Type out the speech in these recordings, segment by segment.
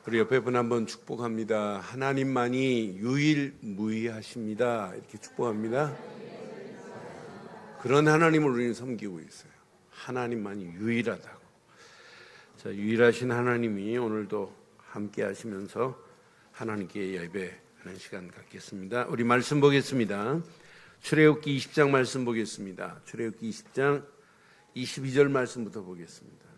우리 옆에 분 한번 축복합니다. 하나님만이 유일무이하십니다. 이렇게 축복합니다. 그런 하나님을 우리는 섬기고 있어요. 하나님만이 유일하다고. 자, 유일하신 하나님이 오늘도 함께 하시면서 하나님께 예배하는 시간 갖겠습니다. 우리 말씀 보겠습니다. 출애굽기 20장 말씀 보겠습니다. 출애굽기 20장 22절 말씀부터 보겠습니다.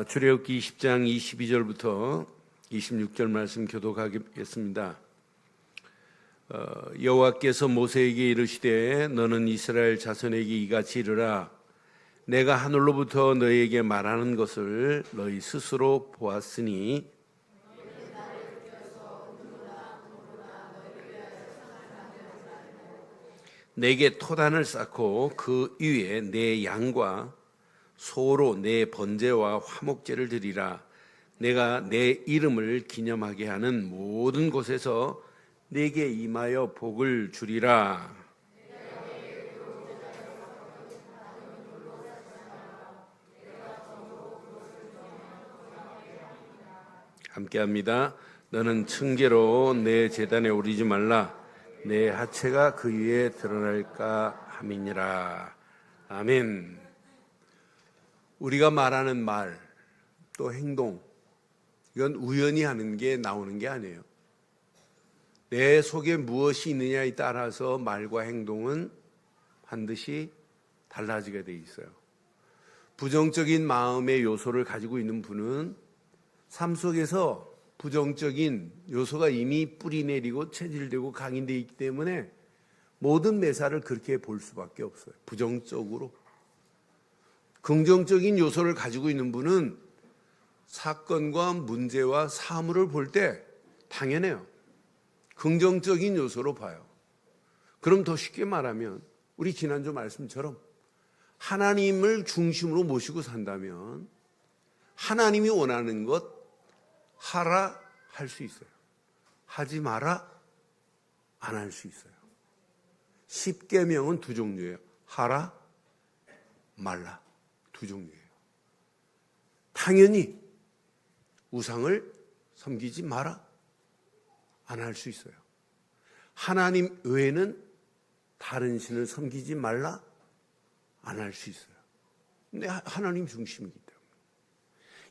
출애굽기 20장 22절부터 26절 말씀 교독하겠습니다. 여호와께서 모세에게 이르시되 너는 이스라엘 자손에게 이같이 이르라. 내가 하늘로부터 너희에게 말하는 것을 너희 스스로 보았으니 내게 토단을 쌓고 그 위에 내 양과 소로 내 번제와 화목제를 드리라. 내가 내 이름을 기념하게 하는 모든 곳에서 내게 임하여 복을 주리라. 함께합니다. 너는 층계로 내 제단에 오르지 말라. 내 하체가 그 위에 드러날까 함이니라. 아멘. 우리가 말하는 말, 또 행동, 이건 우연히 하는 게 나오는 게 아니에요. 내 속에 무엇이 있느냐에 따라서 말과 행동은 반드시 달라지게 돼 있어요. 부정적인 마음의 요소를 가지고 있는 분은 삶 속에서 부정적인 요소가 이미 뿌리내리고 체질되고 각인되어 있기 때문에 모든 매사를 그렇게 볼 수밖에 없어요. 부정적으로. 긍정적인 요소를 가지고 있는 분은 사건과 문제와 사물을 볼 때 당연해요. 긍정적인 요소로 봐요. 그럼 더 쉽게 말하면 우리 지난주 말씀처럼 하나님을 중심으로 모시고 산다면 하나님이 원하는 것 하라 할 수 있어요. 하지 마라 안 할 수 있어요. 십계명은 두 종류예요. 하라, 말라. 두 종류예요. 당연히 우상을 섬기지 마라 안 할 수 있어요. 하나님 외에는 다른 신을 섬기지 말라 안 할 수 있어요. 근데 하나님 중심이기 때문에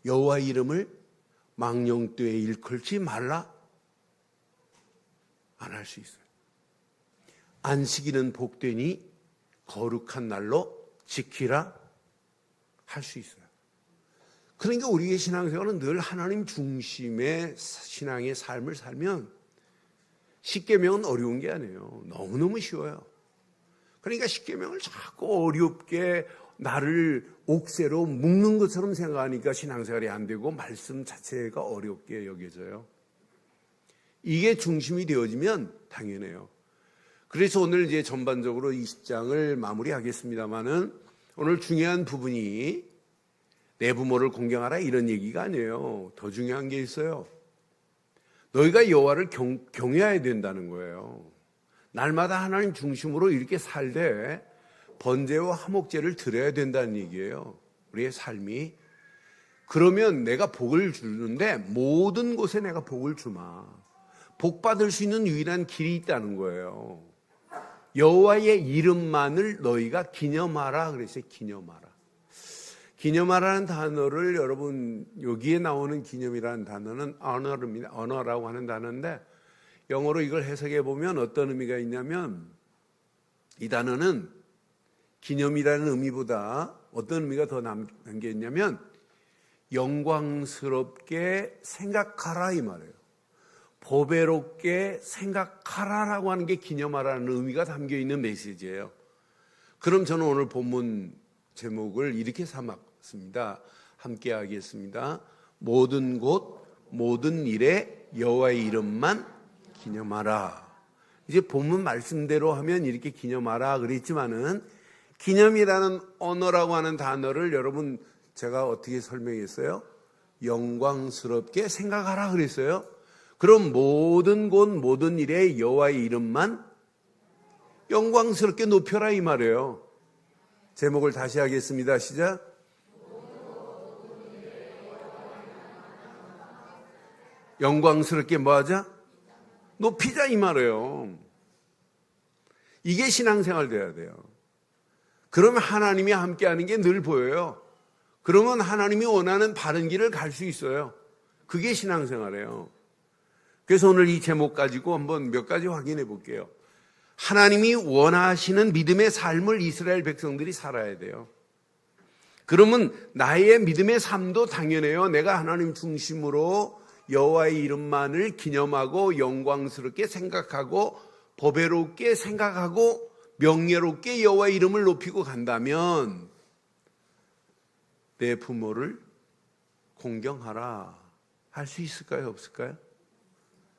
여호와 이름을 망령되에 일컬지 말라 안 할 수 있어요. 안식일은 복되니 거룩한 날로 지키라 할 수 있어요. 그러니까 우리의 신앙생활은 늘 하나님 중심의 신앙의 삶을 살면 십계명은 어려운 게 아니에요. 너무너무 쉬워요. 그러니까 십계명을 자꾸 어렵게 나를 옥새로 묶는 것처럼 생각하니까 신앙생활이 안 되고 말씀 자체가 어렵게 여겨져요. 이게 중심이 되어지면 당연해요. 그래서 오늘 이제 전반적으로 20장을 마무리하겠습니다만은 오늘 중요한 부분이 내 부모를 공경하라 이런 얘기가 아니에요. 더 중요한 게 있어요. 너희가 여호와를 경외해야 된다는 거예요. 날마다 하나님 중심으로 이렇게 살되 번제와 화목제를 드려야 된다는 얘기예요. 우리의 삶이. 그러면 내가 복을 주는데 모든 곳에 내가 복을 주마. 복 받을 수 있는 유일한 길이 있다는 거예요. 여호와의 이름만을 너희가 기념하라 그랬어요. 기념하라. 기념하라는 단어를 여러분 여기에 나오는 기념이라는 단어는 honor입니다. honor라고 하는 단어인데 영어로 이걸 해석해 보면 어떤 의미가 있냐면 이 단어는 기념이라는 의미보다 어떤 의미가 더 남겨 있냐면 영광스럽게 생각하라 이 말이에요. 보배롭게 생각하라라고 하는 게 기념하라는 의미가 담겨있는 메시지예요. 그럼 저는 오늘 본문 제목을 이렇게 삼았습니다. 함께 하겠습니다. 모든 곳 모든 일에 여호와의 이름만 기념하라. 이제 본문 말씀대로 하면 이렇게 기념하라 그랬지만은 기념이라는 언어라고 하는 단어를 여러분 제가 어떻게 설명했어요? 영광스럽게 생각하라 그랬어요. 그럼 모든 곳 모든 일에 여호와의 이름만 영광스럽게 높여라 이 말이에요. 제목을 다시 하겠습니다. 시작. 영광스럽게 뭐하자? 높이자 이 말이에요. 이게 신앙생활 돼야 돼요. 그러면 하나님이 함께하는 게 늘 보여요. 그러면 하나님이 원하는 바른 길을 갈 수 있어요. 그게 신앙생활이에요. 그래서 오늘 이 제목 가지고 한번 몇 가지 확인해 볼게요. 하나님이 원하시는 믿음의 삶을 이스라엘 백성들이 살아야 돼요. 그러면 나의 믿음의 삶도 당연해요. 내가 하나님 중심으로 여호와의 이름만을 기념하고 영광스럽게 생각하고 보배롭게 생각하고 명예롭게 여호와의 이름을 높이고 간다면 내 부모를 공경하라 할 수 있을까요? 없을까요?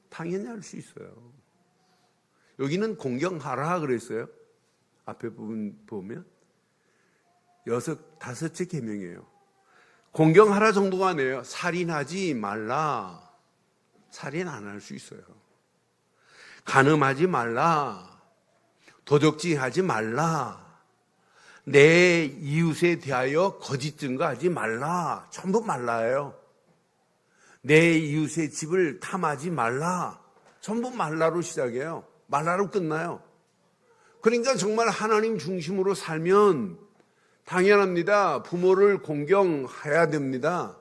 당연히 할 수 있어요. 여기는 공경하라 그랬어요. 앞에 부분 보면 다섯째 계명이에요. 공경하라 정도가 아니에요. 살인하지 말라. 살인 안 할 수 있어요. 간음하지 말라. 도적질하지 말라. 내 이웃에 대하여 거짓 증거하지 말라. 전부 말라예요. 내 이웃의 집을 탐하지 말라. 전부 말라로 시작해요. 말라로 끝나요. 그러니까 정말 하나님 중심으로 살면 당연합니다. 부모를 공경해야 됩니다.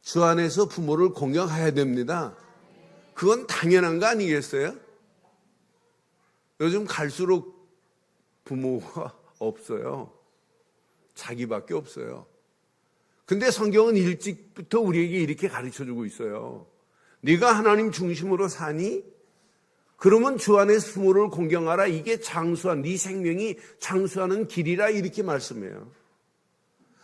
주 안에서 부모를 공경해야 됩니다. 그건 당연한 거 아니겠어요? 요즘 갈수록 부모가 없어요. 자기밖에 없어요. 근데 성경은 일찍부터 우리에게 이렇게 가르쳐주고 있어요. 네가 하나님 중심으로 사니? 그러면 주 안에서 부모를 공경하라. 이게 장수한 네 생명이 장수하는 길이라 이렇게 말씀해요.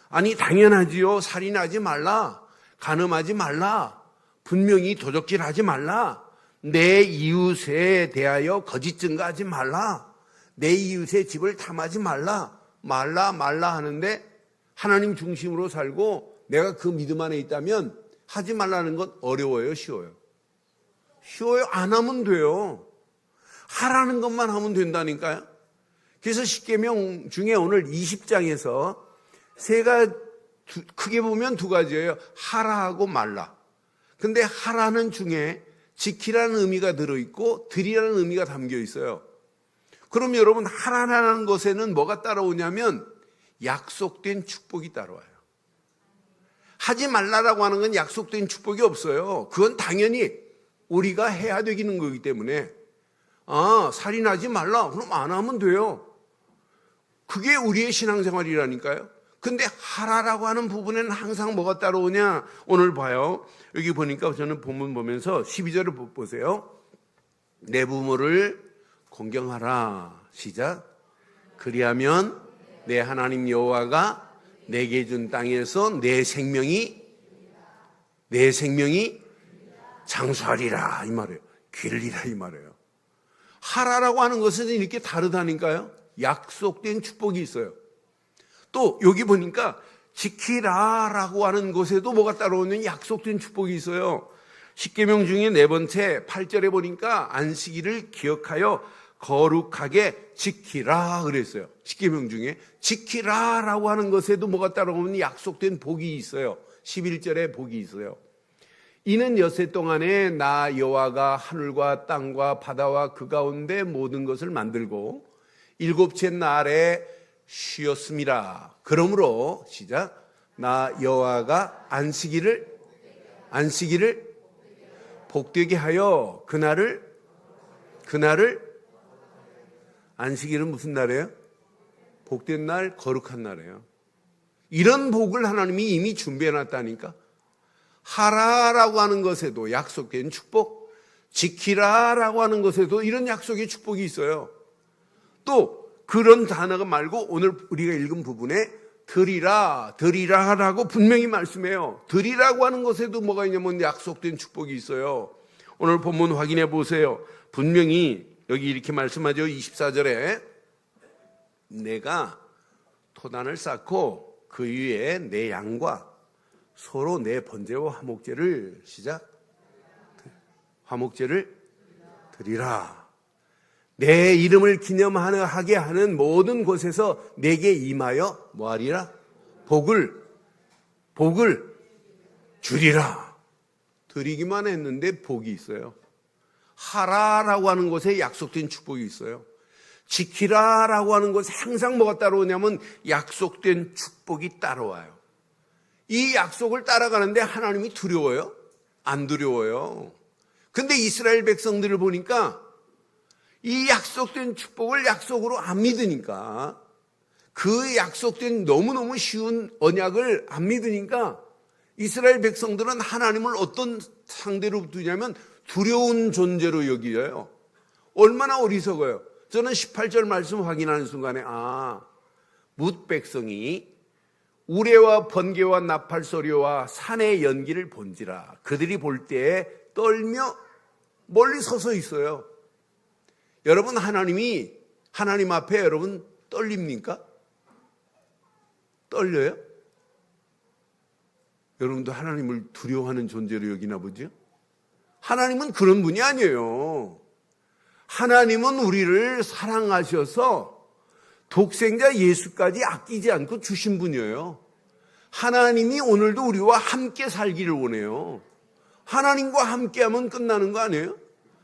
아니 당연하지요. 살인하지 말라. 간음하지 말라. 분명히 도적질하지 말라. 내 이웃에 대하여 거짓 증거하지 말라. 내 이웃의 집을 탐하지 말라. 말라 하는데 하나님 중심으로 살고 내가 그 믿음 안에 있다면 하지 말라는 건 어려워요? 쉬워요? 쉬워요? 안 하면 돼요. 하라는 것만 하면 된다니까요. 그래서 십계명 중에 오늘 20장에서 크게 보면 두 가지예요. 하라하고 말라. 근데 하라는 중에 지키라는 의미가 들어있고 드리라는 의미가 담겨 있어요. 그럼 여러분 하라는 것에는 뭐가 따라오냐면 약속된 축복이 따라와요. 하지 말라라고 하는 건 약속된 축복이 없어요. 그건 당연히 우리가 해야 되는 거기 때문에 살인하지 말라. 그럼 안 하면 돼요. 그게 우리의 신앙생활이라니까요. 근데 하라라고 하는 부분에는 항상 뭐가 따라오냐? 오늘 봐요. 여기 보니까 저는 본문 보면서 12절을 보세요. 내 부모를 공경하라. 시작. 그리하면 내 하나님 여호와가 내게 준 땅에서 내 생명이 장수하리라 이 말이에요. 길리라 이 말이에요. 하라라고 하는 것은 이렇게 다르다니까요. 약속된 축복이 있어요. 또 여기 보니까 지키라라고 하는 것에도 뭐가 따라오는 약속된 축복이 있어요. 십계명 중에 네 번째 8절에 보니까 안식일을 기억하여 거룩하게 지키라 그랬어요. 십계명 중에 지키라라고 하는 것에도 뭐가 따라오는 약속된 복이 있어요. 11절에 복이 있어요. 이는 엿새 동안에 나 여호와가 하늘과 땅과 바다와 그 가운데 모든 것을 만들고 일곱째 날에 쉬었습니다. 그러므로 시작. 나 여호와가 안식일을 복되게 하여 그날을 안식일은 무슨 날이에요? 복된 날, 거룩한 날이에요. 이런 복을 하나님이 이미 준비해 놨다니까. 하라라고 하는 것에도 약속된 축복, 지키라라고 하는 것에도 이런 약속의 축복이 있어요. 또 그런 단어가 말고 오늘 우리가 읽은 부분에 드리라라고 분명히 말씀해요. 드리라고 하는 것에도 뭐가 있냐면 약속된 축복이 있어요. 오늘 본문 확인해 보세요. 분명히 여기 이렇게 말씀하죠. 24절에 내가 토단을 쌓고 그 위에 내 양과 서로 내 번제와 화목제를 드리라. 내 이름을 기념하게 하는 모든 곳에서 내게 임하여 뭐하리라? 복을 주리라. 드리기만 했는데 복이 있어요. 하라라고 하는 곳에 약속된 축복이 있어요. 지키라라고 하는 곳에 항상 뭐가 따라오냐면 약속된 축복이 따라와요. 이 약속을 따라가는데 하나님이 두려워요? 안 두려워요. 근데 이스라엘 백성들을 보니까 이 약속된 축복을 약속으로 안 믿으니까, 그 약속된 너무너무 쉬운 언약을 안 믿으니까 이스라엘 백성들은 하나님을 어떤 상대로 두냐면 두려운 존재로 여겨요. 얼마나 어리석어요. 저는 18절 말씀 확인하는 순간에 뭇 백성이 우레와 번개와 나팔 소리와 산의 연기를 본지라 그들이 볼 때에 떨며 멀리 서서 있어요. 여러분, 하나님 앞에 여러분 떨립니까? 떨려요? 여러분도 하나님을 두려워하는 존재로 여기나 보죠? 하나님은 그런 분이 아니에요. 하나님은 우리를 사랑하셔서 독생자 예수까지 아끼지 않고 주신 분이에요. 하나님이 오늘도 우리와 함께 살기를 원해요. 하나님과 함께하면 끝나는 거 아니에요?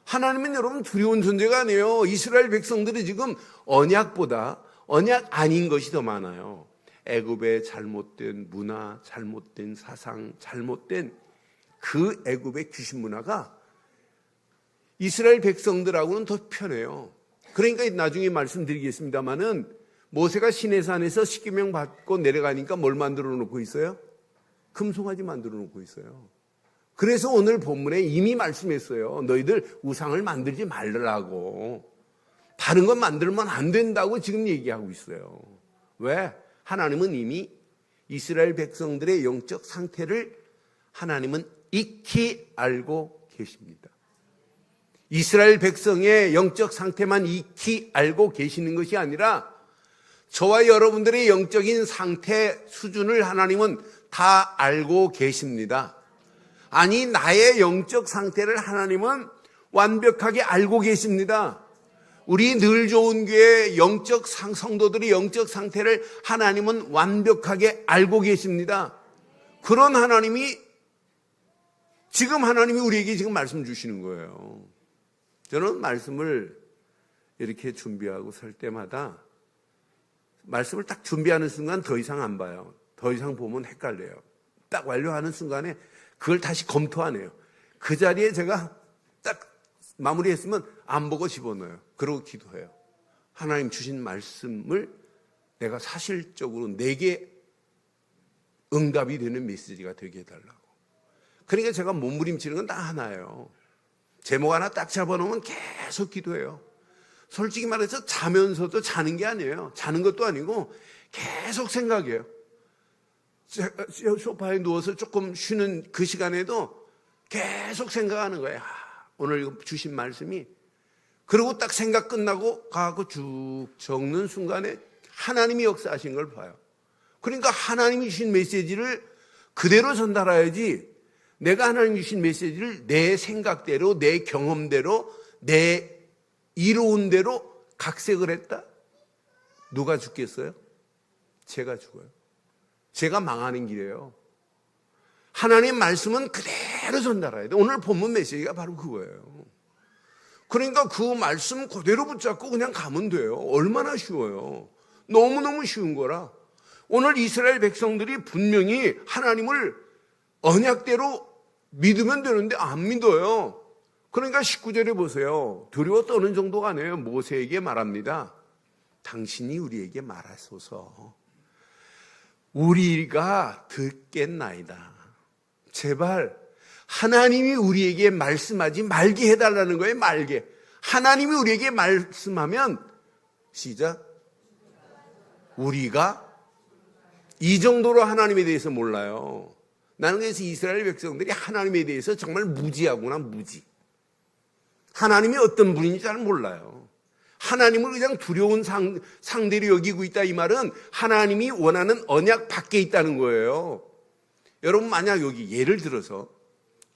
하나님은 여러분 두려운 존재가 아니에요. 이스라엘 백성들이 지금 언약보다 언약 아닌 것이 더 많아요. 애굽의 잘못된 문화, 잘못된 사상, 잘못된 그 애굽의 귀신 문화가 이스라엘 백성들하고는 더 편해요. 그러니까 나중에 말씀드리겠습니다마는 모세가 시내산에서 십계명 받고 내려가니까 뭘 만들어 놓고 있어요? 금송아지 만들어 놓고 있어요. 그래서 오늘 본문에 이미 말씀했어요. 너희들 우상을 만들지 말라고. 다른 건 만들면 안 된다고 지금 얘기하고 있어요. 왜? 하나님은 이미 이스라엘 백성들의 영적 상태를 하나님은 익히 알고 계십니다. 이스라엘 백성의 영적 상태만 익히 알고 계시는 것이 아니라 저와 여러분들의 영적인 상태 수준을 하나님은 다 알고 계십니다. 아니, 나의 영적 상태를 하나님은 완벽하게 알고 계십니다. 우리 늘 좋은 교회 영적 성도들의 영적 상태를 하나님은 완벽하게 알고 계십니다. 그런 하나님이 우리에게 지금 말씀 주시는 거예요. 저는 말씀을 이렇게 준비하고 설 때마다 말씀을 딱 준비하는 순간 더 이상 안 봐요. 더 이상 보면 헷갈려요. 딱 완료하는 순간에 그걸 다시 검토하네요. 그 자리에 제가 딱 마무리했으면 안 보고 집어넣어요. 그러고 기도해요. 하나님 주신 말씀을 내가 사실적으로 내게 응답이 되는 메시지가 되게 해달라고. 그러니까 제가 몸부림치는 건 딱 하나예요. 제목 하나 딱 잡아놓으면 계속 기도해요. 솔직히 말해서 자면서도 자는 게 아니에요. 자는 것도 아니고 계속 생각해요. 소파에 누워서 조금 쉬는 그 시간에도 계속 생각하는 거예요. 오늘 주신 말씀이. 그리고 딱 생각 끝나고 가고 쭉 적는 순간에 하나님이 역사하신 걸 봐요. 그러니까 하나님이 주신 메시지를 그대로 전달해야지, 내가 하나님 주신 메시지를 내 생각대로, 내 경험대로, 내 이로운 대로 각색을 했다? 누가 죽겠어요? 제가 죽어요. 제가 망하는 길이에요. 하나님 말씀은 그대로 전달해야 돼. 오늘 본문 메시지가 바로 그거예요. 그러니까 그 말씀 그대로 붙잡고 그냥 가면 돼요. 얼마나 쉬워요. 너무너무 쉬운 거라. 오늘 이스라엘 백성들이 분명히 하나님을 언약대로 믿으면 되는데 안 믿어요. 그러니까 19절에 보세요. 두려워 떠는 정도가 아니에요. 모세에게 말합니다. 당신이 우리에게 말하소서. 우리가 듣겠나이다. 제발 하나님이 우리에게 말씀하지 말게 해달라는 거예요. 말게. 하나님이 우리에게 말씀하면 시작. 우리가 이 정도로 하나님에 대해서 몰라요. 나는 그래서 이스라엘 백성들이 하나님에 대해서 정말 무지하구나, 무지. 하나님이 어떤 분인지 잘 몰라요. 하나님을 그냥 두려운 상대로 여기고 있다, 이 말은 하나님이 원하는 언약 밖에 있다는 거예요. 여러분, 만약 여기 예를 들어서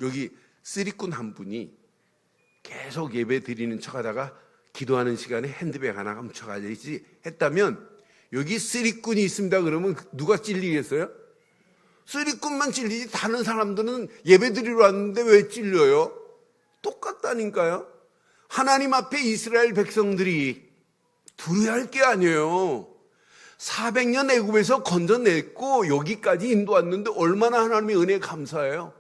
여기 쓰리꾼 한 분이 계속 예배 드리는 척 하다가 기도하는 시간에 핸드백 하나 감춰가야지 했다면 여기 쓰리꾼이 있습니다. 그러면 누가 찔리겠어요? 쓰리꾼만 찔리지 다른 사람들은 예배드리러 왔는데 왜 찔려요? 똑같다니까요. 하나님 앞에 이스라엘 백성들이 두려워할 게 아니에요. 400년 애굽에서 건져냈고 여기까지 인도왔는데 얼마나 하나님의 은혜에 감사해요.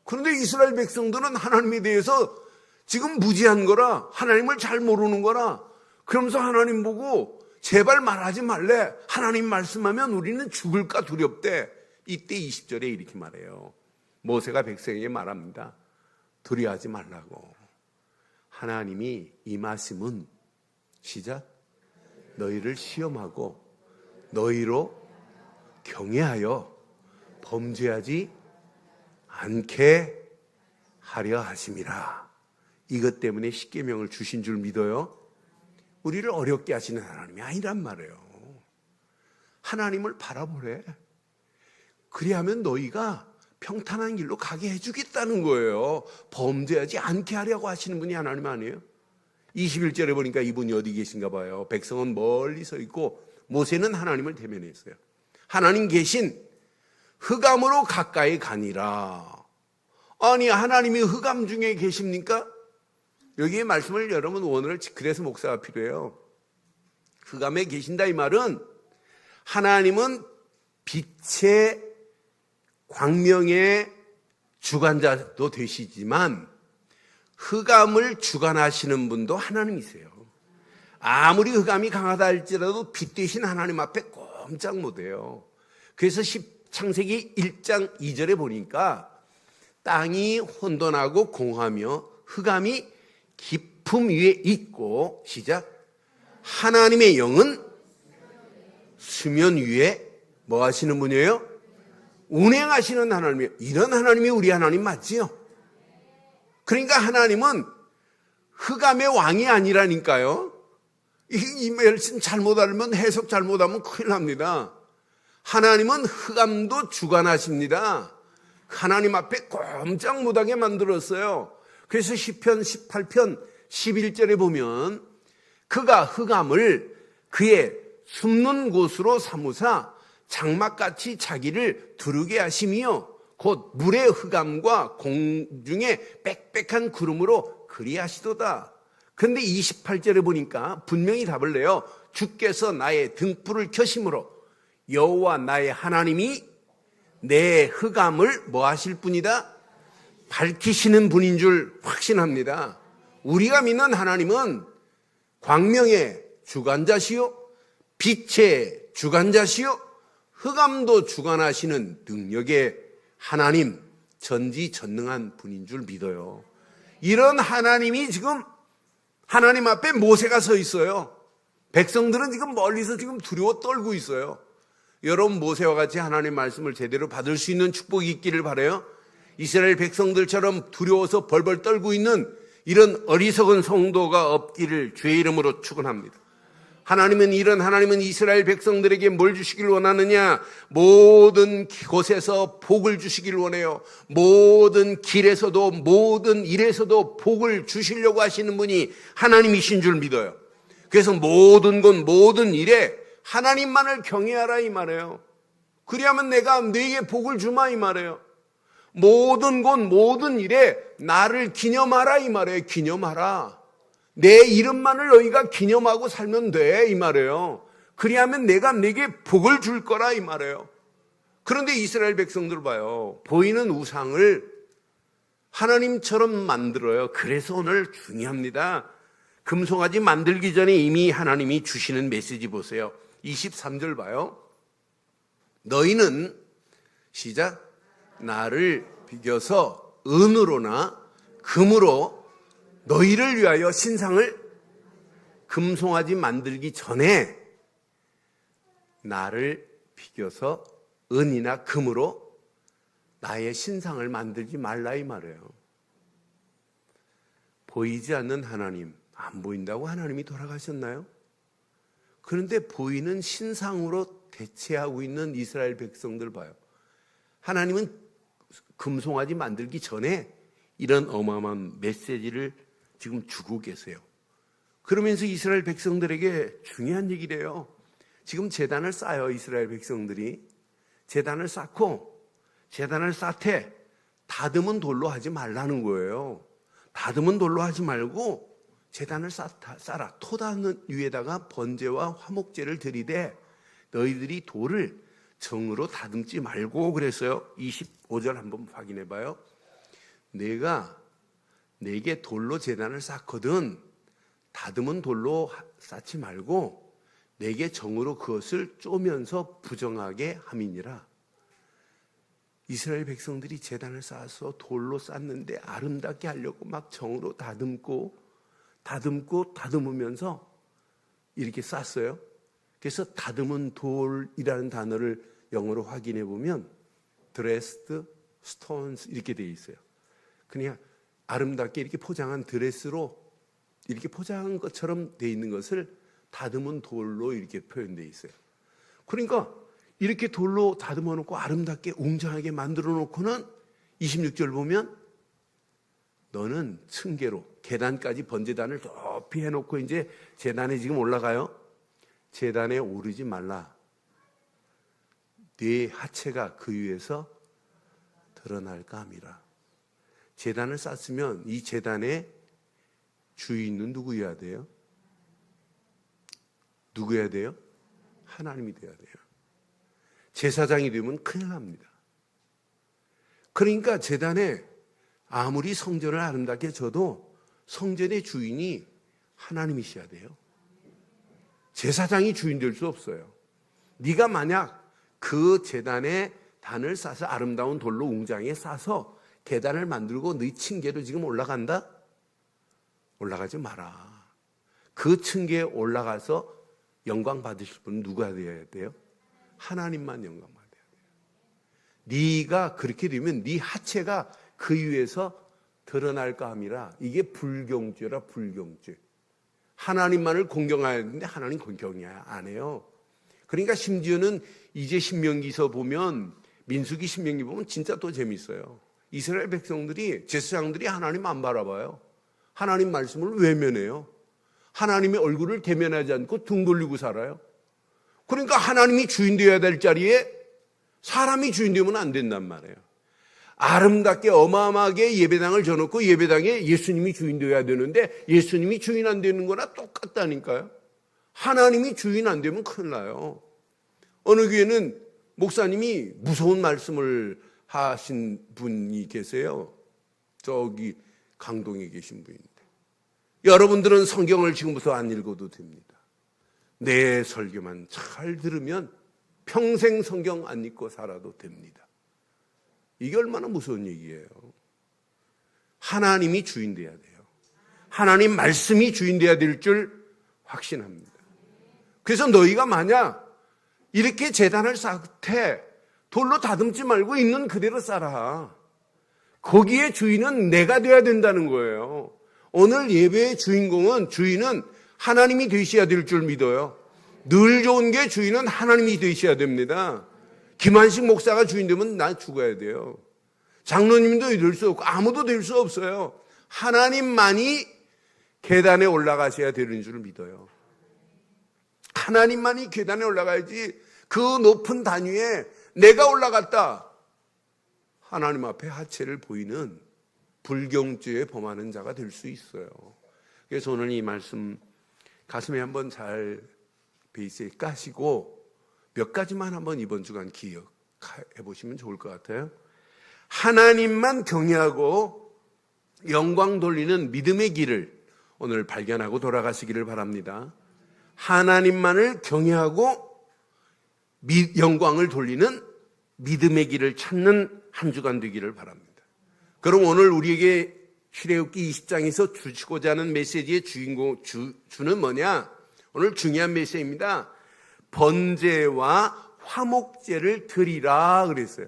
그런데 이스라엘 백성들은 하나님에 대해서 지금 무지한 거라, 하나님을 잘 모르는 거라, 그러면서 하나님 보고 제발 말하지 말래, 하나님 말씀하면 우리는 죽을까 두렵대. 이때 20절에 이렇게 말해요. 모세가 백성에게 말합니다. 두려워하지 말라고. 하나님이 이 말씀은 시작, 너희를 시험하고 너희로 경외하여 범죄하지 않게 하려 하심이라. 이것 때문에 십계명을 주신 줄 믿어요? 우리를 어렵게 하시는 하나님이 아니란 말이에요. 하나님을 바라보래. 그리하면 너희가 평탄한 길로 가게 해주겠다는 거예요. 범죄하지 않게 하려고 하시는 분이 하나님 아니에요? 21절에 보니까 이분이 어디 계신가 봐요. 백성은 멀리 서 있고 모세는 하나님을 대면했어요. 하나님 계신 흑암으로 가까이 가니라. 아니, 하나님이 흑암 중에 계십니까? 여기에 말씀을 여러분 오늘 그래서 목사가 필요해요. 흑암에 계신다 이 말은 하나님은 빛의 광명의 주관자도 되시지만 흑암을 주관하시는 분도 하나님이세요. 아무리 흑암이 강하다 할지라도 빛 대신 하나님 앞에 꼼짝 못해요. 그래서 창세기 1장 2절에 보니까 땅이 혼돈하고 공하며 흑암이 깊음 위에 있고 시작, 하나님의 영은 수면 위에 뭐 하시는 분이에요? 운행하시는 하나님이에요. 이런 하나님이 우리 하나님 맞지요? 그러니까 하나님은 흑암의 왕이 아니라니까요. 이 말씀 잘못 알면, 해석 잘못하면 큰일 납니다. 하나님은 흑암도 주관하십니다. 하나님 앞에 꼼짝 못하게 만들었어요. 그래서 시편 18편 11절에 보면 그가 흑암을 그의 숨는 곳으로 삼으사 장막같이 자기를 두르게 하시며 곧 물의 흑암과 공중의 빽빽한 구름으로 그리하시도다. 그런데 28절에 보니까 분명히 답을 내요. 주께서 나의 등불을 켜심으로 여호와 나의 하나님이 내 흑암을 뭐 하실 분이다? 밝히시는 분인 줄 확신합니다. 우리가 믿는 하나님은 광명의 주관자시요, 빛의 주관자시요, 흑암도 주관하시는 능력의 하나님, 전지전능한 분인 줄 믿어요. 이런 하나님이 지금 하나님 앞에 모세가 서 있어요. 백성들은 지금 멀리서 지금 두려워 떨고 있어요. 여러분 모세와 같이 하나님 말씀을 제대로 받을 수 있는 축복이 있기를 바라요. 이스라엘 백성들처럼 두려워서 벌벌 떨고 있는 이런 어리석은 성도가 없기를 주의 이름으로 축원합니다. 하나님은 이스라엘 백성들에게 뭘 주시길 원하느냐? 모든 곳에서 복을 주시길 원해요. 모든 길에서도 모든 일에서도 복을 주시려고 하시는 분이 하나님이신 줄 믿어요. 그래서 모든 곳 모든 일에 하나님만을 경외하라 이 말이에요. 그리하면 내가 너에게 복을 주마 이 말이에요. 모든 곳 모든 일에 나를 기념하라 이 말이에요. 기념하라. 내 이름만을 너희가 기념하고 살면 돼 이 말이에요. 그리하면 내가 내게 복을 줄 거라 이 말이에요. 그런데 이스라엘 백성들 봐요. 보이는 우상을 하나님처럼 만들어요. 그래서 오늘 중요합니다. 금송아지 만들기 전에 이미 하나님이 주시는 메시지 보세요. 23절 봐요. 너희는 시작, 나를 비겨서 은으로나 금으로 너희를 위하여 신상을, 금송아지 만들기 전에 나를 비겨서 은이나 금으로 나의 신상을 만들지 말라 이 말이에요. 보이지 않는 하나님, 안 보인다고 하나님이 돌아가셨나요? 그런데 보이는 신상으로 대체하고 있는 이스라엘 백성들 봐요. 하나님은 금송아지 만들기 전에 이런 어마어마한 메시지를 지금 주고 계세요. 그러면서 이스라엘 백성들에게 중요한 얘기를 해요. 지금 제단을 쌓아요. 이스라엘 백성들이 제단을 쌓고, 제단을 쌓되 다듬은 돌로 하지 말라는 거예요. 다듬은 돌로 하지 말고 제단을 쌓아 토단 위에다가 번제와 화목제를 드리되 너희들이 돌을 정으로 다듬지 말고 그랬어요. 25절 한번 확인해 봐요. 내가 내게 돌로 제단을 쌓거든 다듬은 돌로 쌓지 말고 내게 정으로 그것을 쪼면서 부정하게 함이니라. 이스라엘 백성들이 제단을 쌓아서 돌로 쌓는데 아름답게 하려고 막 정으로 다듬으면서 이렇게 쌓았어요. 그래서 다듬은 돌이라는 단어를 영어로 확인해 보면 dressed stones 이렇게 되어 있어요. 그냥 아름답게 이렇게 포장한 드레스로 이렇게 포장한 것처럼 되어 있는 것을 다듬은 돌로 이렇게 표현되어 있어요. 그러니까 이렇게 돌로 다듬어 놓고 아름답게 웅장하게 만들어 놓고는 26절 보면 너는 층계로 계단까지 번제단을 높이 해놓고 이제 제단에 지금 올라가요. 제단에 오르지 말라. 네 하체가 그 위에서 드러날까 함이라. 제단을 쌓으면 이 제단의 주인은 누구여야 돼요? 누구여야 돼요? 하나님이 되어야 돼요. 제사장이 되면 큰일 납니다. 그러니까 제단에 아무리 성전을 아름답게 져도 성전의 주인이 하나님이셔야 돼요. 제사장이 주인 될 수 없어요. 네가 만약 그 제단에 단을 싸서 아름다운 돌로 웅장하게 싸서 계단을 만들고 네 층계로 지금 올라간다? 올라가지 마라. 그 층계에 올라가서 영광 받으실 분은 누가 되어야 돼요? 하나님만 영광 받아야 돼요. 네가 그렇게 되면 네 하체가 그 위에서 드러날까 함이라. 이게 불경죄라. 불경죄. 하나님만을 공경해야 되는데 하나님 공경해야 안 해요. 그러니까 심지어는 이제 신명기서 보면 민수기 신명기 보면 진짜 또 재밌어요. 이스라엘 백성들이 제사장들이 하나님 안 바라봐요. 하나님 말씀을 외면해요. 하나님의 얼굴을 대면하지 않고 등 돌리고 살아요. 그러니까 하나님이 주인 되어야 될 자리에 사람이 주인 되면 안 된단 말이에요. 아름답게 어마어마하게 예배당을 져놓고 예배당에 예수님이 주인 되어야 되는데 예수님이 주인 안 되는 거나 똑같다니까요. 하나님이 주인 안 되면 큰일 나요. 어느 교회는 목사님이 무서운 말씀을 하신 분이 계세요. 저기 강동에 계신 분인데 여러분들은 성경을 지금부터 안 읽어도 됩니다. 내 설교만 잘 들으면 평생 성경 안 읽고 살아도 됩니다. 이게 얼마나 무서운 얘기예요. 하나님이 주인 돼야 돼요. 하나님 말씀이 주인 돼야 될 줄 확신합니다. 그래서 너희가 만약 이렇게 제단을 쌓되 돌로 다듬지 말고 있는 그대로 쌓아. 거기에 주인은 내가 돼야 된다는 거예요. 오늘 예배의 주인은 하나님이 되셔야 될 줄 믿어요. 늘 좋은 게 주인은 하나님이 되셔야 됩니다. 김한식 목사가 주인 되면 나 죽어야 돼요. 장로님도 될 수 없고 아무도 될 수 없어요. 하나님만이 계단에 올라가셔야 되는 줄 믿어요. 하나님만이 계단에 올라가야지 그 높은 단 위에 내가 올라갔다. 하나님 앞에 하체를 보이는 불경죄에 범하는 자가 될 수 있어요. 그래서 오늘 이 말씀 가슴에 한번 잘 베이스에 까시고 몇 가지만 한번 이번 주간 기억해 보시면 좋을 것 같아요. 하나님만 경외하고 영광 돌리는 믿음의 길을 오늘 발견하고 돌아가시기를 바랍니다. 하나님만을 경외하고 영광을 돌리는 믿음의 길을 찾는 한 주간 되기를 바랍니다. 그럼 오늘 우리에게 출애굽기 20장에서 주시고자 하는 메시지의 주는 뭐냐? 오늘 중요한 메시지입니다. 번제와 화목제를 드리라 그랬어요.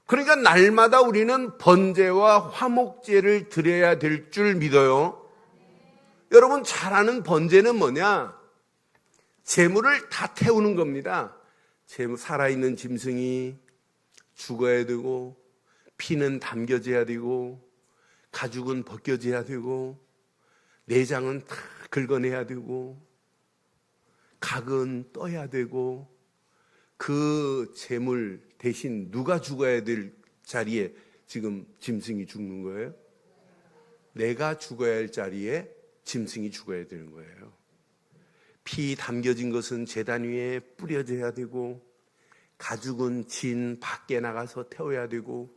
그러니까 날마다 우리는 번제와 화목제를 드려야 될 줄 믿어요. 여러분 잘 아는 번제는 뭐냐? 재물을 다 태우는 겁니다. 살아있는 짐승이 죽어야 되고 피는 담겨져야 되고 가죽은 벗겨져야 되고 내장은 다 긁어내야 되고 각은 떠야 되고 그 재물 대신 누가 죽어야 될 자리에 지금 짐승이 죽는 거예요? 내가 죽어야 할 자리에 짐승이 죽어야 되는 거예요. 피 담겨진 것은 제단 위에 뿌려져야 되고 가죽은 진 밖에 나가서 태워야 되고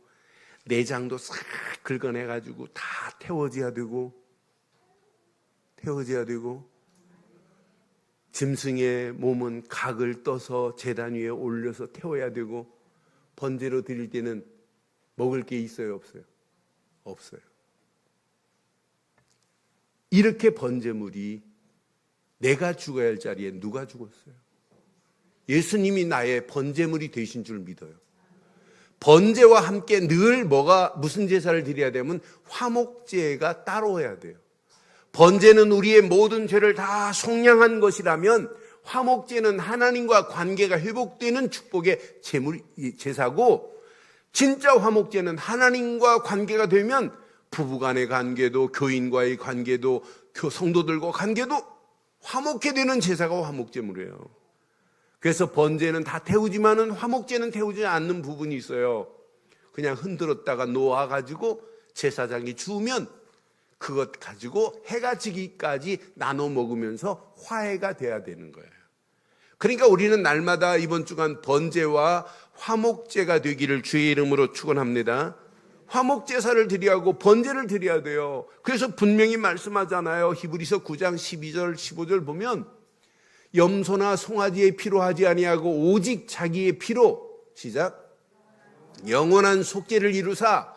내장도 싹 긁어내가지고 다 태워져야 되고 짐승의 몸은 각을 떠서 제단 위에 올려서 태워야 되고 번제로 드릴 때는 먹을 게 있어요, 없어요? 없어요. 이렇게 번제물이 내가 죽어야 할 자리에 누가 죽었어요? 예수님이 나의 번제물이 되신 줄 믿어요. 번제와 함께 늘 무슨 제사를 드려야 되면 화목제가 따로 해야 돼요. 번제는 우리의 모든 죄를 다 속량한 것이라면 화목제는 하나님과 관계가 회복되는 축복의 제사고, 진짜 화목제는 하나님과 관계가 되면 부부간의 관계도, 교인과의 관계도, 성도들과 관계도 화목해 되는 제사가 화목제물이에요. 그래서 번제는 다 태우지만은 화목제는 태우지 않는 부분이 있어요. 그냥 흔들었다가 놓아가지고 제사장이 주우면 그것 가지고 해가 지기까지 나눠 먹으면서 화해가 돼야 되는 거예요. 그러니까 우리는 날마다 이번 주간 번제와 화목제가 되기를 주의 이름으로 축원합니다. 화목제사를 드려야 하고 번제를 드려야 돼요. 그래서 분명히 말씀하잖아요. 히브리서 9장 12절 15절 보면 염소나 송아지의 피로 하지 아니하고 오직 자기의 피로, 시작, 영원한 속죄를 이루사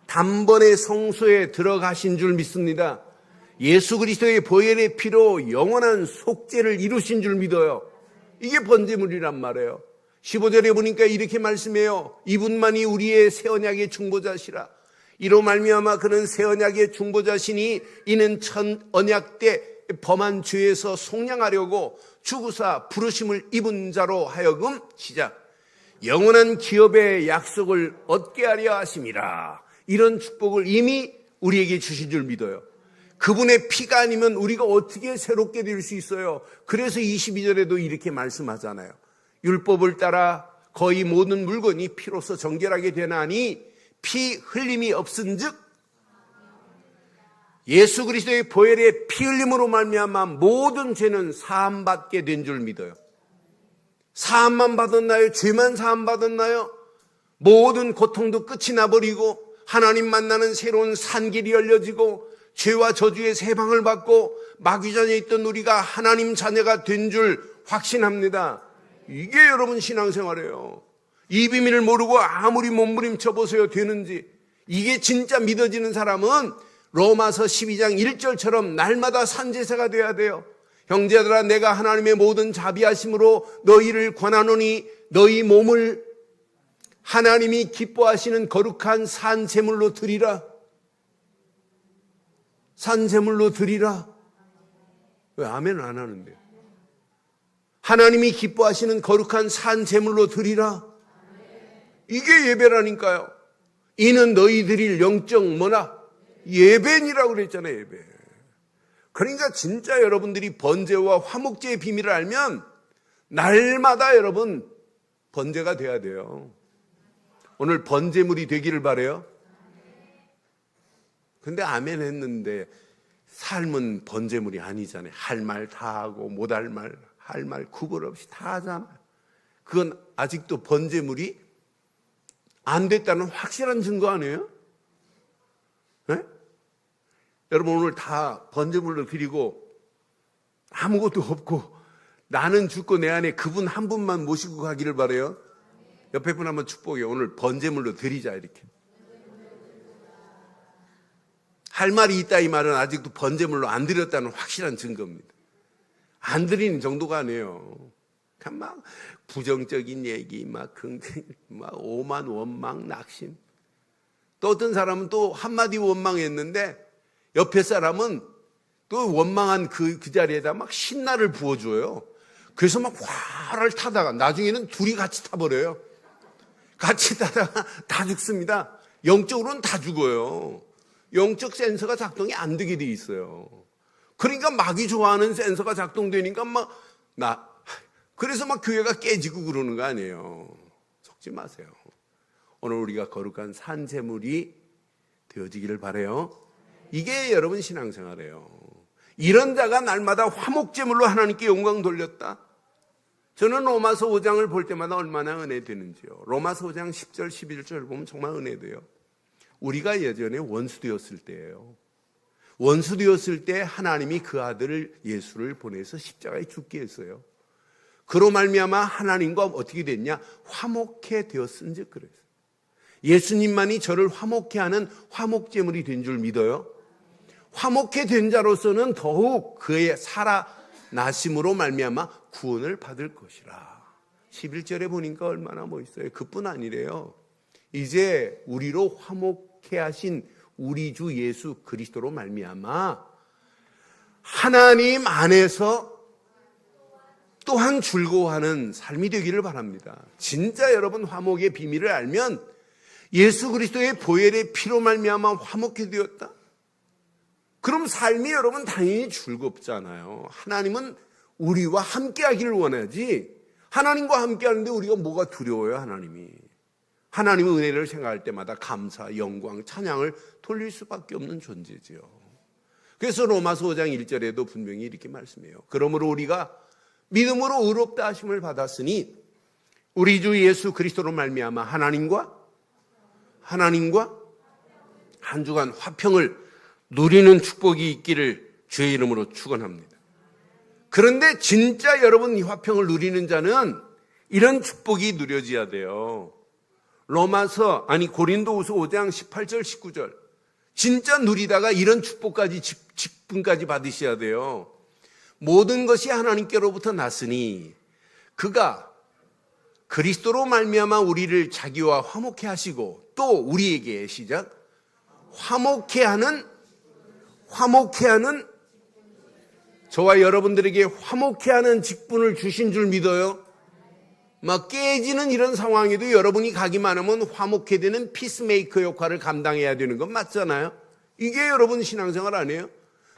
단번에 성소에 들어가신 줄 믿습니다. 예수 그리스도의 보혈의 피로 영원한 속죄를 이루신 줄 믿어요. 이게 번제물이란 말이에요. 15절에 보니까 이렇게 말씀해요. 이분만이 우리의 새 언약의 중보자시라. 이로 말미암아 그는 새 언약의 중보자시니 이는 첫 언약 때 범한 죄에서 속량하려고 죽으사 부르심을 입은 자로 하여금, 시작, 영원한 기업의 약속을 얻게 하려 하심이라. 이런 축복을 이미 우리에게 주신 줄 믿어요. 그분의 피가 아니면 우리가 어떻게 새롭게 될 수 있어요? 그래서 22절에도 이렇게 말씀하잖아요. 율법을 따라 거의 모든 물건이 피로서 정결하게 되나니 피 흘림이 없은즉, 예수 그리스도의 보혈의 피 흘림으로 말미암아 모든 죄는 사함받게 된 줄 믿어요. 사함만 받았나요? 죄만 사함받았나요? 모든 고통도 끝이 나버리고 하나님 만나는 새로운 산길이 열려지고 죄와 저주의 세방을 받고 마귀전에 있던 우리가 하나님 자녀가 된 줄 확신합니다. 이게 여러분 신앙생활이에요. 이 비밀을 모르고 아무리 몸부림쳐 보세요, 되는지. 이게 진짜 믿어지는 사람은 로마서 12장 1절처럼 날마다 산제사가 돼야 돼요. 형제들아, 내가 하나님의 모든 자비하심으로 너희를 권하노니 너희 몸을 하나님이 기뻐하시는 거룩한 산제물로 드리라. 산제물로 드리라. 왜 아멘을 안 하는데요? 하나님이 기뻐하시는 거룩한 산제물로 드리라. 이게 예배라니까요. 이는 너희 드릴 영적 예배니라고 그랬잖아요. 예배. 그러니까 진짜 여러분들이 번제와 화목제의 비밀을 알면 날마다 여러분 번제가 돼야 돼요. 오늘 번제물이 되기를 바라요. 근데 아멘 했는데 삶은 번제물이 아니잖아요. 할 말 다 하고 못 할 말, 할 말 구별 없이 다 하잖아요. 그건 아직도 번제물이 안 됐다는 확실한 증거 아니에요? 네? 여러분 오늘 다 번제물로 드리고 아무것도 없고 나는 죽고 내 안에 그분 한 분만 모시고 가기를 바라요. 옆에 분 한번 축복해요. 오늘 번제물로 드리자 이렇게. 할 말이 있다 이 말은 아직도 번제물로 안 드렸다는 확실한 증거입니다. 안 드리는 정도가 아니에요. 막 부정적인 얘기, 막 오만 원망 낙심. 또 어떤 사람은 또 한마디 원망했는데 옆에 사람은 또 원망한 그 자리에다 막 신나를 부어줘요. 그래서 막 화를 타다가 나중에는 둘이 같이 타버려요. 같이 타다가 다 죽습니다. 영적으로는 다 죽어요. 영적 센서가 작동이 안 되게 돼 있어요. 그러니까 마귀 좋아하는 센서가 작동되니까 그래서 교회가 깨지고 그러는 거 아니에요. 속지 마세요. 오늘 우리가 거룩한 산제물이 되어지기를 바라요. 이게 여러분 신앙생활이에요. 이런 자가 날마다 화목제물로 하나님께 영광 돌렸다. 저는 로마서 5장을 볼 때마다 얼마나 은혜되는지요. 로마서 5장 10절 11절 보면 정말 은혜돼요. 우리가 예전에 원수되었을 때예요. 원수되었을 때 하나님이 그 아들 예수를 보내서 십자가에 죽게 했어요. 그로 말미암아 하나님과 어떻게 됐냐? 화목해 되었은즉 그랬어요. 예수님만이 저를 화목해 하는 화목제물이 된 줄 믿어요. 화목해 된 자로서는 더욱 그의 살아나심으로 말미암아 구원을 받을 것이라. 11절에 보니까 얼마나 멋있어요. 그뿐 아니래요. 이제 우리로 화목해 하신 우리 주 예수 그리스도로 말미암아 하나님 안에서 또한 즐거워하는 삶이 되기를 바랍니다. 진짜 여러분 화목의 비밀을 알면 예수 그리스도의 보혈의 피로 말미암아 화목해 되었다. 그럼 삶이 여러분 당연히 즐겁잖아요. 하나님은 우리와 함께 하기를 원하지. 하나님과 함께 하는데 우리가 뭐가 두려워요? 하나님의 은혜를 생각할 때마다 감사, 영광, 찬양을 돌릴 수밖에 없는 존재지요. 그래서 로마서 5장 1절에도 분명히 이렇게 말씀해요. 그러므로 우리가 믿음으로 의롭다 하심을 받았으니 우리 주 예수 그리스도로 말미암아 하나님과 한 주간 화평을 누리는 축복이 있기를 주의 이름으로 축원합니다. 그런데 진짜 여러분 이 화평을 누리는 자는 이런 축복이 누려져야 돼요. 고린도후서 5장 18절 19절 진짜 누리다가 이런 축복까지 직분까지 받으셔야 돼요. 모든 것이 하나님께로부터 났으니 그가 그리스도로 말미암아 우리를 자기와 화목해 하시고 또 우리에게 시작 화목해 하는 저와 여러분들에게 화목해 하는 직분을 주신 줄 믿어요. 깨지는 이런 상황에도 여러분이 가기만 하면 화목해 되는 피스메이커 역할을 감당해야 되는 건 맞잖아요. 이게 여러분 신앙생활 아니에요?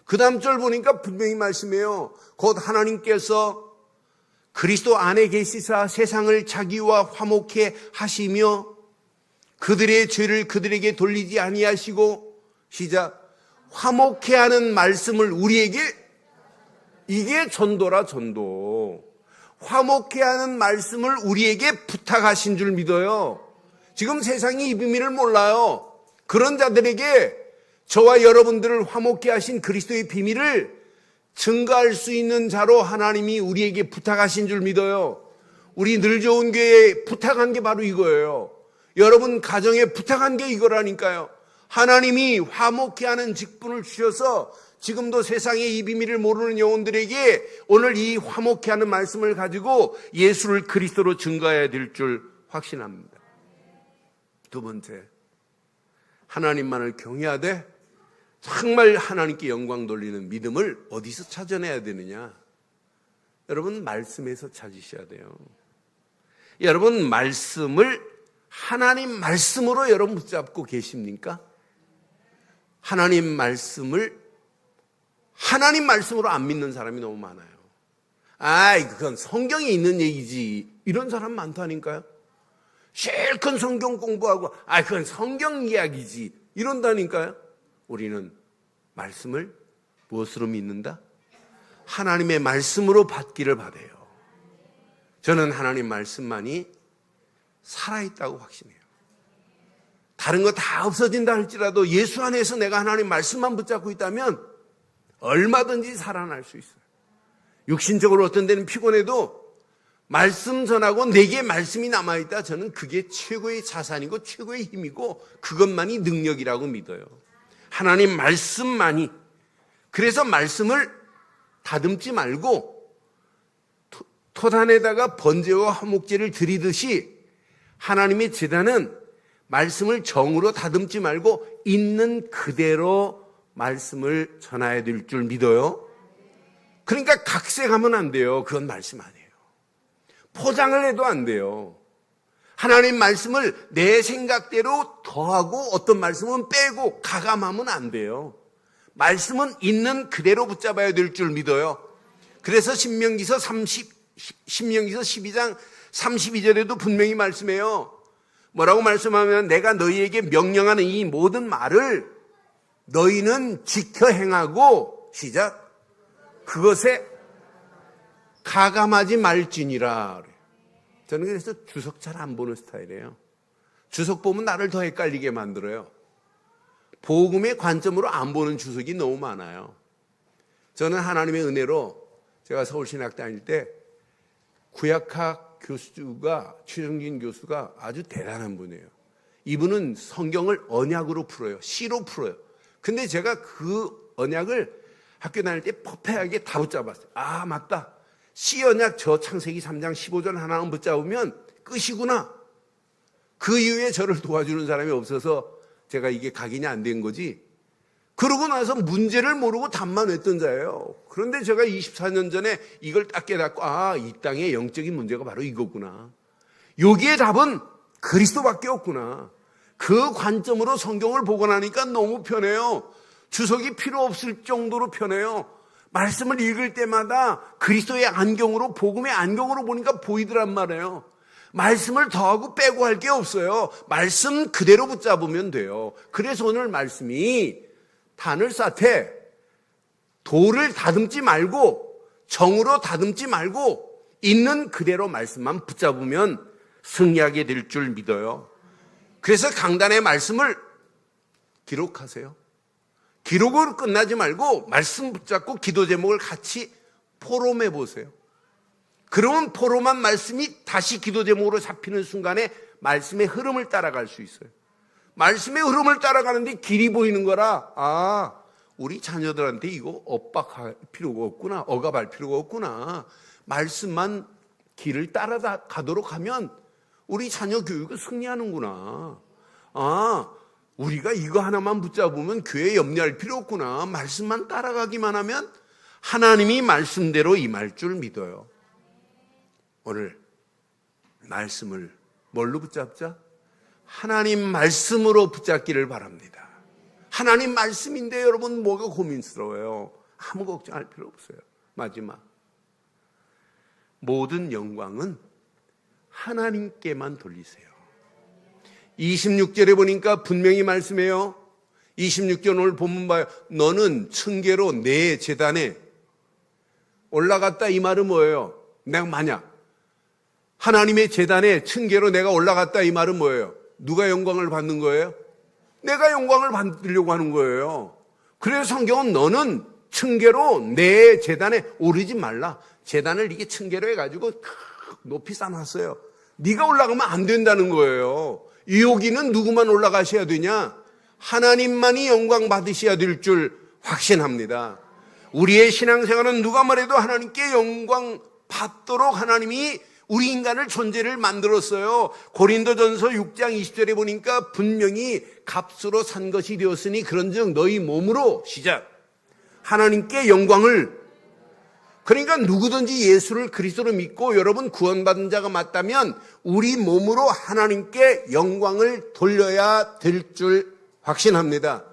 그 다음 절 보니까 분명히 말씀해요. 곧 하나님께서 그리스도 안에 계시사 세상을 자기와 화목해 하시며 그들의 죄를 그들에게 돌리지 아니하시고 시작 화목해 하는 말씀을 우리에게 이게 전도라 전도. 화목해 하는 말씀을 우리에게 부탁하신 줄 믿어요. 지금 세상이 이 비밀을 몰라요. 그런 자들에게 저와 여러분들을 화목해 하신 그리스도의 비밀을 증거할 수 있는 자로 하나님이 우리에게 부탁하신 줄 믿어요. 우리 늘 좋은 교회에 부탁한 게 바로 이거예요. 여러분 가정에 부탁한 게 이거라니까요. 하나님이 화목해 하는 직분을 주셔서 지금도 세상의 이 비밀을 모르는 영혼들에게 오늘 이 화목해 하는 말씀을 가지고 예수를 그리스도로 증거해야 될 줄 확신합니다. 두 번째, 하나님만을 경외하되 정말 하나님께 영광 돌리는 믿음을 어디서 찾아내야 되느냐? 여러분 말씀에서 찾으셔야 돼요. 여러분 말씀을 하나님 말씀으로 여러분 붙잡고 계십니까? 하나님 말씀을 하나님 말씀으로 안 믿는 사람이 너무 많아요. 그건 성경에 있는 얘기지. 이런 사람 많다니까요. 실컷 성경 공부하고 그건 성경 이야기지. 이런다니까요. 우리는 말씀을 무엇으로 믿는다? 하나님의 말씀으로 받기를 바라요. 저는 하나님 말씀만이 살아있다고 확신해요. 다른 거 다 없어진다 할지라도 예수 안에서 내가 하나님 말씀만 붙잡고 있다면 얼마든지 살아날 수 있어요. 육신적으로 어떤 데는 피곤해도 말씀 전하고 내게 말씀이 남아있다. 저는 그게 최고의 자산이고 최고의 힘이고 그것만이 능력이라고 믿어요. 하나님 말씀만이. 그래서 말씀을 다듬지 말고 토단에다가 번제와 화목제를 드리듯이 하나님의 제단은 말씀을 정으로 다듬지 말고 있는 그대로 말씀을 전해야 될 줄 믿어요. 그러니까 각색하면 안 돼요. 그건 말씀 아니에요. 포장을 해도 안 돼요. 하나님 말씀을 내 생각대로 더하고 어떤 말씀은 빼고 가감하면 안 돼요. 말씀은 있는 그대로 붙잡아야 될 줄 믿어요. 그래서 신명기서 12장 32절에도 분명히 말씀해요. 뭐라고 말씀하면 내가 너희에게 명령하는 이 모든 말을 너희는 지켜 행하고 시작 그것에 가감하지 말지니라. 저는 그래서 주석 잘 안 보는 스타일이에요. 주석 보면 나를 더 헷갈리게 만들어요. 복음의 관점으로 안 보는 주석이 너무 많아요. 저는 하나님의 은혜로 제가 서울신학 다닐 때 구약학 교수가 최정진 교수가 아주 대단한 분이에요. 이분은 성경을 언약으로 풀어요. 시로 풀어요. 근데 제가 그 언약을 학교 다닐 때 퍼펙하게 다 붙잡았어요. 아 맞다. 시 언약 저 창세기 3장 15절 하나만 붙잡으면 끝이구나. 그 이후에 저를 도와주는 사람이 없어서 제가 이게 각인이 안 된 거지. 그러고 나서 문제를 모르고 답만 외웠던 자예요. 그런데 제가 24년 전에 이걸 딱 깨닫고 아, 이 땅의 영적인 문제가 바로 이거구나. 여기에 답은 그리스도밖에 없구나. 그 관점으로 성경을 보고 나니까 너무 편해요. 주석이 필요 없을 정도로 편해요. 말씀을 읽을 때마다 그리스도의 안경으로 복음의 안경으로 보니까 보이더란 말이에요. 말씀을 더하고 빼고 할 게 없어요. 말씀 그대로 붙잡으면 돼요. 그래서 오늘 말씀이 단을 쌓되 돌을 다듬지 말고 정으로 다듬지 말고 있는 그대로 말씀만 붙잡으면 승리하게 될 줄 믿어요. 그래서 강단의 말씀을 기록하세요. 기록으로 끝나지 말고 말씀 붙잡고 기도 제목을 같이 포럼해 보세요. 그러면 포럼한 말씀이 다시 기도 제목으로 잡히는 순간에 말씀의 흐름을 따라갈 수 있어요. 말씀의 흐름을 따라가는데 길이 보이는 거라 아 우리 자녀들한테 이거 엇박할 필요가 없구나. 억압할 필요가 없구나. 말씀만 길을 따라가도록 하면 우리 자녀 교육은 승리하는구나. 아 우리가 이거 하나만 붙잡으면 교회에 염려할 필요 없구나. 말씀만 따라가기만 하면 하나님이 말씀대로 임할 줄 믿어요. 오늘 말씀을 뭘로 붙잡자? 하나님 말씀으로 붙잡기를 바랍니다. 하나님 말씀인데 여러분 뭐가 고민스러워요? 아무 걱정할 필요 없어요. 마지막 모든 영광은 하나님께만 돌리세요. 26절에 보니까 분명히 말씀해요. 26절 오늘 본문 봐요. 너는 층계로 내 제단에 올라갔다. 이 말은 뭐예요? 내가 만약 하나님의 제단에 층계로 내가 올라갔다. 이 말은 뭐예요? 누가 영광을 받는 거예요? 내가 영광을 받으려고 하는 거예요. 그래서 성경은 너는 층계로 내 제단에 오르지 말라. 제단을 이게 층계로 해가지고 높이 쌓아놨어요. 네가 올라가면 안 된다는 거예요. 여기는 누구만 올라가셔야 되냐? 하나님만이 영광 받으셔야 될 줄 확신합니다. 우리의 신앙생활은 누가 말해도 하나님께 영광 받도록 하나님이 우리 인간을 존재를 만들었어요. 고린도전서 6장 20절에 보니까 분명히 값으로 산 것이 되었으니 그런즉 너희 몸으로 시작 하나님께 영광을. 그러니까 누구든지 예수를 그리스도로 믿고 여러분 구원받은 자가 맞다면 우리 몸으로 하나님께 영광을 돌려야 될 줄 확신합니다.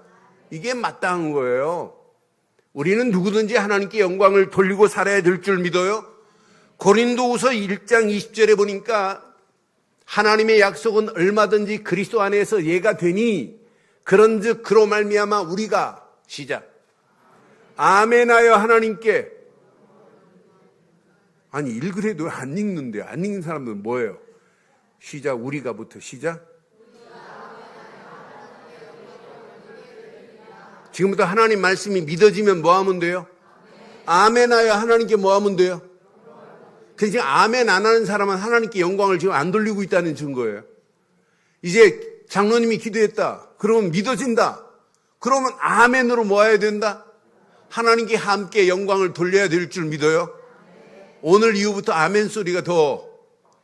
이게 마땅한 거예요. 우리는 누구든지 하나님께 영광을 돌리고 살아야 될 줄 믿어요. 고린도후서 1장 20절에 보니까 하나님의 약속은 얼마든지 그리스도 안에서 예가 되니 그런즉 그로 말미암아 우리가 시작 아멘하여 하나님께. 아니 읽으래도 안 읽는데 안 읽는 사람들은 뭐예요? 시작 우리가부터 시작. 지금부터 하나님 말씀이 믿어지면 뭐 하면 돼요? 아멘하여 하나님께 뭐 하면 돼요? 근데 지금 아멘 안 하는 사람은 하나님께 영광을 지금 안 돌리고 있다는 증거예요. 이제 장로님이 기도했다. 그러면 믿어진다. 그러면 아멘으로 모아야 된다. 하나님께 함께 영광을 돌려야 될 줄 믿어요. 오늘 이후부터 아멘 소리가 더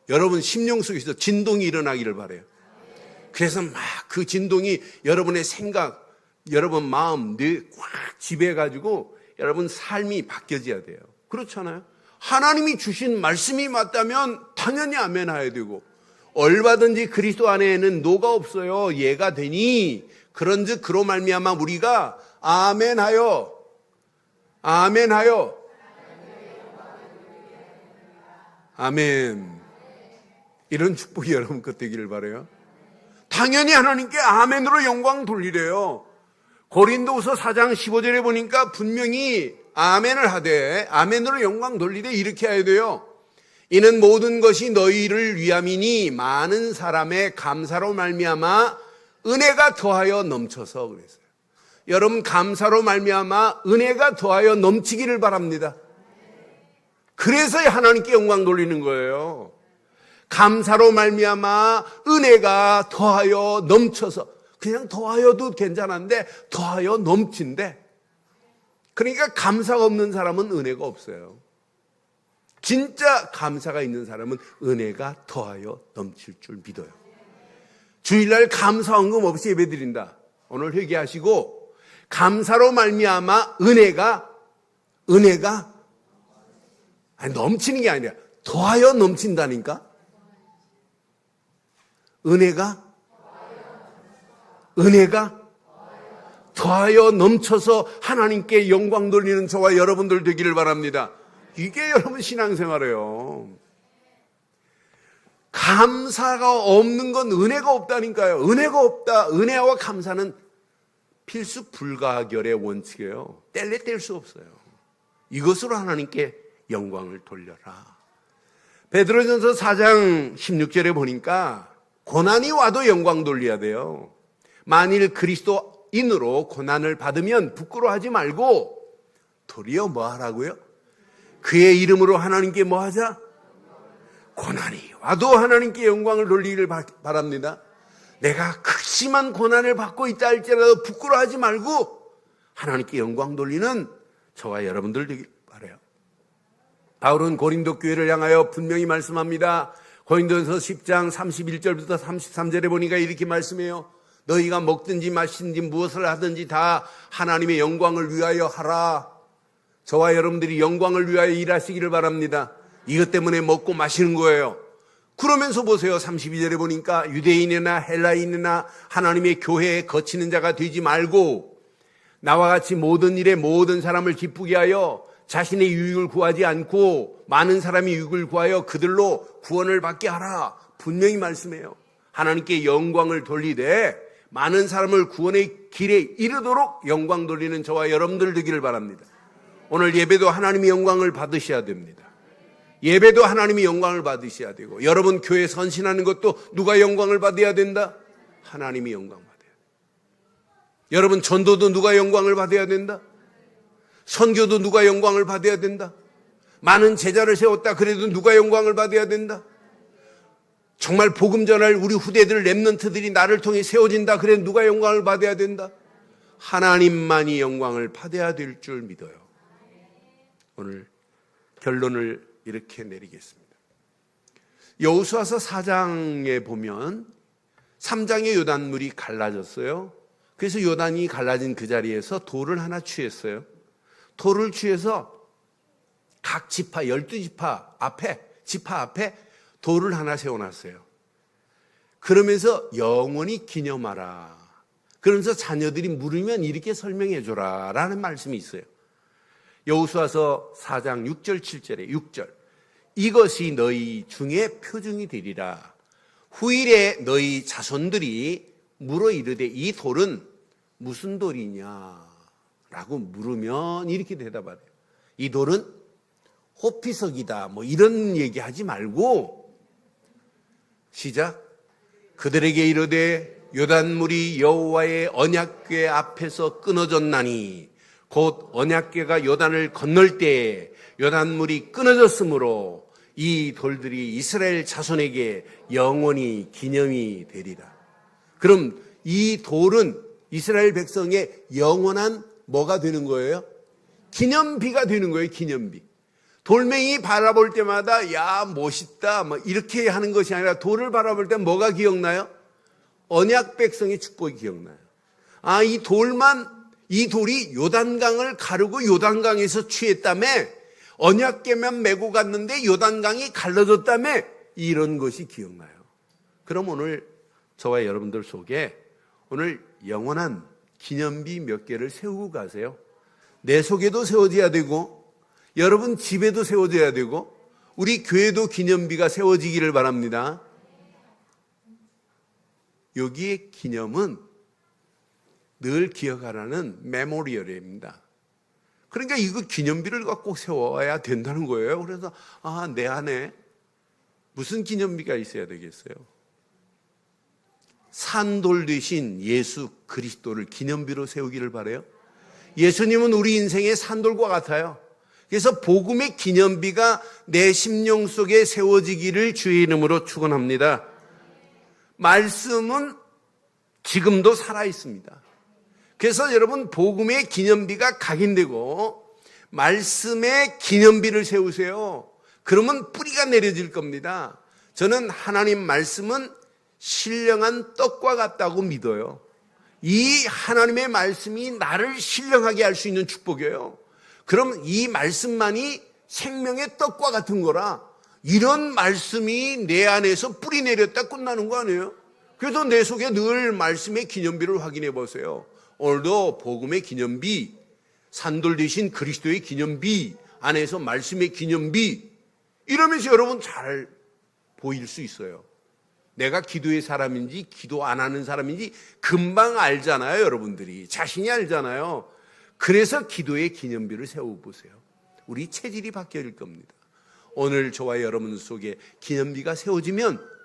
여러분 심령 속에서 진동이 일어나기를 바라요. 그래서 막 그 진동이 여러분의 생각, 여러분 마음 늘 꽉 지배해가지고 여러분 삶이 바뀌어져야 돼요. 그렇잖아요. 하나님이 주신 말씀이 맞다면 당연히 아멘 해야 되고 얼마든지 그리스도 안에는 노가 없어요. 예가 되니 그런즉 그로 말미암아 우리가 아멘하여. 아멘하여. 아멘. 이런 축복이 여러분 것 되기를 바라요. 당연히 하나님께 아멘으로 영광 돌리래요. 고린도후서 4장 15절에 보니까 분명히 아멘을 하되 아멘으로 영광 돌리되 이렇게 해야 돼요. 이는 모든 것이 너희를 위함이니 많은 사람의 감사로 말미암아 은혜가 더하여 넘쳐서 그랬어요. 여러분 감사로 말미암아 은혜가 더하여 넘치기를 바랍니다. 그래서 하나님께 영광 돌리는 거예요. 감사로 말미암아 은혜가 더하여 넘쳐서, 그냥 더하여도 괜찮은데 더하여 넘친대. 그러니까 감사가 없는 사람은 은혜가 없어요. 진짜 감사가 있는 사람은 은혜가 더하여 넘칠 줄 믿어요. 주일날 감사 헌금 없이 예배드린다. 오늘 회개하시고 감사로 말미암아 은혜가 아니, 넘치는 게 아니라 더하여 넘친다니까. 은혜가 더하여 넘쳐서 하나님께 영광 돌리는 저와 여러분들 되기를 바랍니다. 이게 여러분 신앙생활이에요. 감사가 없는 건 은혜가 없다니까요. 은혜가 없다. 은혜와 감사는 필수 불가결의 원칙이에요. 뗄래 뗄 수 없어요. 이것으로 하나님께 영광을 돌려라. 베드로전서 4장 16절에 보니까 고난이 와도 영광 돌려야 돼요. 만일 그리스도인으로 고난을 받으면 부끄러워하지 말고 도리어 뭐 하라고요? 그의 이름으로 하나님께 뭐 하자? 고난이 와도 하나님께 영광을 돌리기를 바랍니다. 내가 극심한 고난을 받고 있다 할지라도 부끄러워하지 말고 하나님께 영광 돌리는 저와 여러분들 되길 바라요. 바울은 고린도 교회를 향하여 분명히 말씀합니다. 고린도전서 10장 31절부터 33절에 보니까 이렇게 말씀해요. 너희가 먹든지 마시든지 무엇을 하든지 다 하나님의 영광을 위하여 하라. 저와 여러분들이 영광을 위하여 일하시기를 바랍니다. 이것 때문에 먹고 마시는 거예요. 그러면서 보세요. 32절에 보니까 유대인이나 헬라인이나 하나님의 교회에 거치는 자가 되지 말고 나와 같이 모든 일에 모든 사람을 기쁘게 하여 자신의 유익을 구하지 않고 많은 사람이 유익을 구하여 그들로 구원을 받게 하라. 분명히 말씀해요. 하나님께 영광을 돌리되 많은 사람을 구원의 길에 이르도록 영광 돌리는 저와 여러분들 되기를 바랍니다. 오늘 예배도 하나님의 영광을 받으셔야 됩니다. 예배도 하나님의 영광을 받으셔야 되고, 여러분 교회 선신하는 것도 누가 영광을 받아야 된다? 하나님이 영광 받아야 돼요. 여러분 전도도 누가 영광을 받아야 된다? 선교도 누가 영광을 받아야 된다? 많은 제자를 세웠다 그래도 누가 영광을 받아야 된다? 정말 복음 전할 우리 후대들 렘넌트들이 나를 통해 세워진다 그래 누가 영광을 받아야 된다? 하나님만이 영광을 받아야 될 줄 믿어요. 오늘 결론을 이렇게 내리겠습니다. 여호수아서 4장에 보면 3장의 요단물이 갈라졌어요. 그래서 요단이 갈라진 그 자리에서 돌을 하나 취했어요. 돌을 취해서 각 지파 12지파 앞에 지파 앞에 돌을 하나 세워놨어요. 그러면서 영원히 기념하라. 그러면서 자녀들이 물으면 이렇게 설명해줘라 라는 말씀이 있어요. 여호수아서 4장 6절 7절에 6절 이것이 너희 중에 표징이 되리라. 후일에 너희 자손들이 물어 이르되 이 돌은 무슨 돌이냐 라고 물으면 이렇게 대답하래요. 이 돌은 호피석이다 뭐 이런 얘기하지 말고 시작. 그들에게 이르되 요단물이 여호와의 언약궤 앞에서 끊어졌나니 곧 언약궤가 요단을 건널 때에 요단물이 끊어졌으므로 이 돌들이 이스라엘 자손에게 영원히 기념이 되리라. 그럼 이 돌은 이스라엘 백성의 영원한 뭐가 되는 거예요? 기념비가 되는 거예요. 기념비. 돌멩이 바라볼 때마다 야 멋있다 뭐 이렇게 하는 것이 아니라 돌을 바라볼 때 뭐가 기억나요? 언약 백성의 축복이 기억나요. 아, 이 돌이 요단강을 가르고 요단강에서 취했다며 언약궤만 메고 갔는데 요단강이 갈라졌다며 이런 것이 기억나요. 그럼 오늘 저와 여러분들 속에 오늘 영원한 기념비 몇 개를 세우고 가세요. 내 속에도 세워져야 되고 여러분 집에도 세워져야 되고 우리 교회도 기념비가 세워지기를 바랍니다. 여기에 기념은 늘 기억하라는 메모리얼입니다. 그러니까 이거 기념비를 갖고 세워야 된다는 거예요. 그래서 내 안에 무슨 기념비가 있어야 되겠어요? 산돌 되신 예수 그리스도를 기념비로 세우기를 바라요. 예수님은 우리 인생의 산돌과 같아요. 그래서 복음의 기념비가 내 심령 속에 세워지기를 주의 이름으로 축원합니다. 말씀은 지금도 살아 있습니다. 그래서 여러분 복음의 기념비가 각인되고 말씀의 기념비를 세우세요. 그러면 뿌리가 내려질 겁니다. 저는 하나님 말씀은 신령한 떡과 같다고 믿어요. 이 하나님의 말씀이 나를 신령하게 할 수 있는 축복이에요. 그럼 이 말씀만이 생명의 떡과 같은 거라 이런 말씀이 내 안에서 뿌리 내렸다 끝나는 거 아니에요? 그래서 내 속에 늘 말씀의 기념비를 확인해 보세요. 오늘도 복음의 기념비, 산돌 되신 그리스도의 기념비 안에서 말씀의 기념비 이러면서 여러분 잘 보일 수 있어요. 내가 기도의 사람인지 기도 안 하는 사람인지 금방 알잖아요. 여러분들이 자신이 알잖아요. 그래서 기도의 기념비를 세워보세요. 우리 체질이 바뀔 겁니다. 오늘 저와 여러분 속에 기념비가 세워지면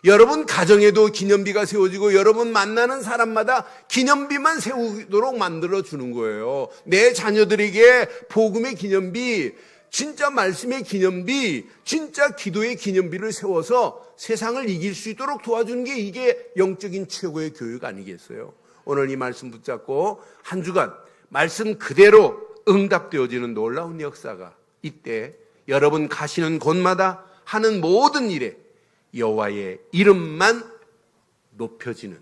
여러분 가정에도 기념비가 세워지고 여러분 만나는 사람마다 기념비만 세우도록 만들어주는 거예요. 내 자녀들에게 복음의 기념비, 진짜 말씀의 기념비, 진짜 기도의 기념비를 세워서 세상을 이길 수 있도록 도와주는 게 이게 영적인 최고의 교육 아니겠어요? 오늘 이 말씀 붙잡고 한 주간 말씀 그대로 응답되어지는 놀라운 역사가 이때 여러분 가시는 곳마다 하는 모든 일에 여호와의 이름만 높여지는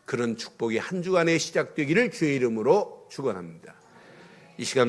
그런 축복이 한 주간에 시작되기를 주의 이름으로 축원합니다. 이 시간 우리